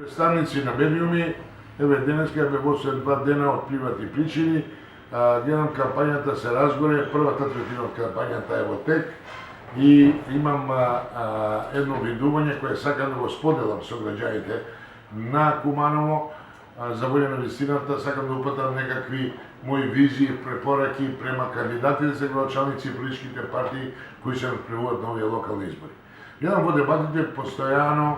Представници на медиуми, еве денеска бе во 2 дена од приватни причини, гледам кампањата се разгоре, првата третина од кампањата е во тек и имам едно видување кое сакам да го споделам со граѓаните на Куманово. За волја на вистината сакам да упатам некакви мои визии, препораки према кандидатите за градоначалници и политичките партии кои се надпреваруваат на овие локални избори. Гледам во дебатите постојано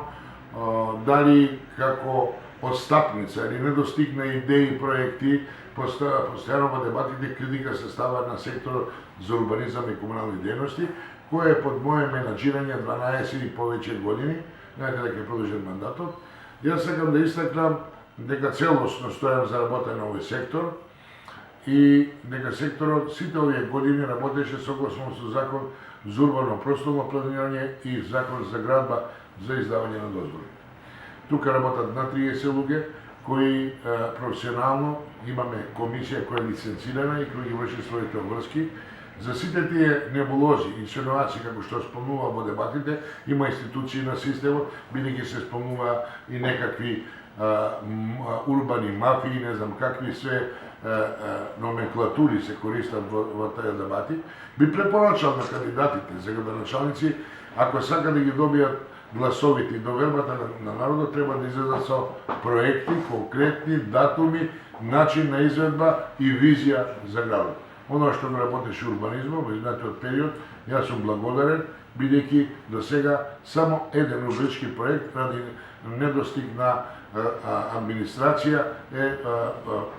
дали како остапница или недостигна идеи и проекти, постојано во дебатите критика се става на секторот за урбанизам и комунални дејности, кој е под моје менаџирање 12 и повеќе години, знаете дека е продолжен мандатот. Јас сакам да истакнам дека целосно стојам за работа на овој сектор и дека секторот сите овие години работеше согласно со закон за урбано просторно планирање и закон за градба за издавање на дозволи. Тука работат на 30 луѓе кои професионално имаме комисија која е лиценцирана и која ги врши своите обврски. За сите тие небулози, инсинуации, како што спомнува во дебатите, има институции на системот, бидејќи се спомнува и некакви урбани мафии, не знам какви се номенклатури се користат во тие дебати. Би препорачал на кандидатите за градоначалници, ако сака да ги добијат гласовите и довербата на народот, треба да излезат со проекти, конкретни датуми, начин на изведба и визија за градот. Оно што го работеше урбанизмот во изминатиот период, јас сум благодарен, бидејќи до сега само еден урбанички проект ради недостиг на администрација е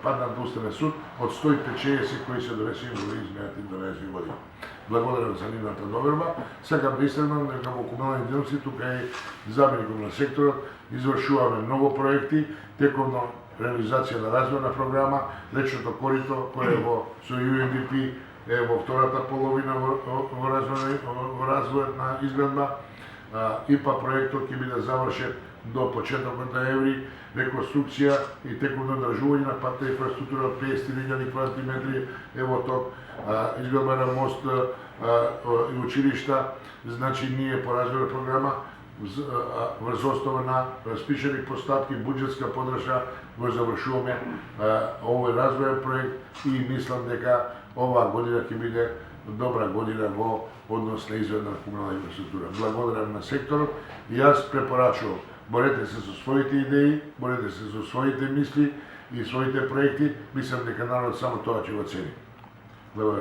паднат до Уставен суд од 150 кои се донесени во изминатите 12 години. Благодарам за нивната доверба. Сакам да истакнам дека во комунални дејности тука е заменикот на секторот, извршуваме многу проекти, тековно реализација на развојна програма, речното корито кој е со UNDP е во втората половина во развојот на изградба. ИПА проектот ќе биде завршен до почетокот на еври, реконструкција и тековно одржување на патна инфраструктура од 50.000 квадратни метри е во ток, изградба на мост и училишта. Значи ние по развојна програма врз основа на распишани постапки, буџетска подршка го завршуваме овој развојен проект и мислам дека оваа година ќе биде добра година во однос на изведна комунална инфраструктура. Благодарам на секторот и јас препорачувам, борете се со своите идеи, борете се со своите мисли и своите проекти, мислам дека народот само тоа ќе го цени. Благодарам.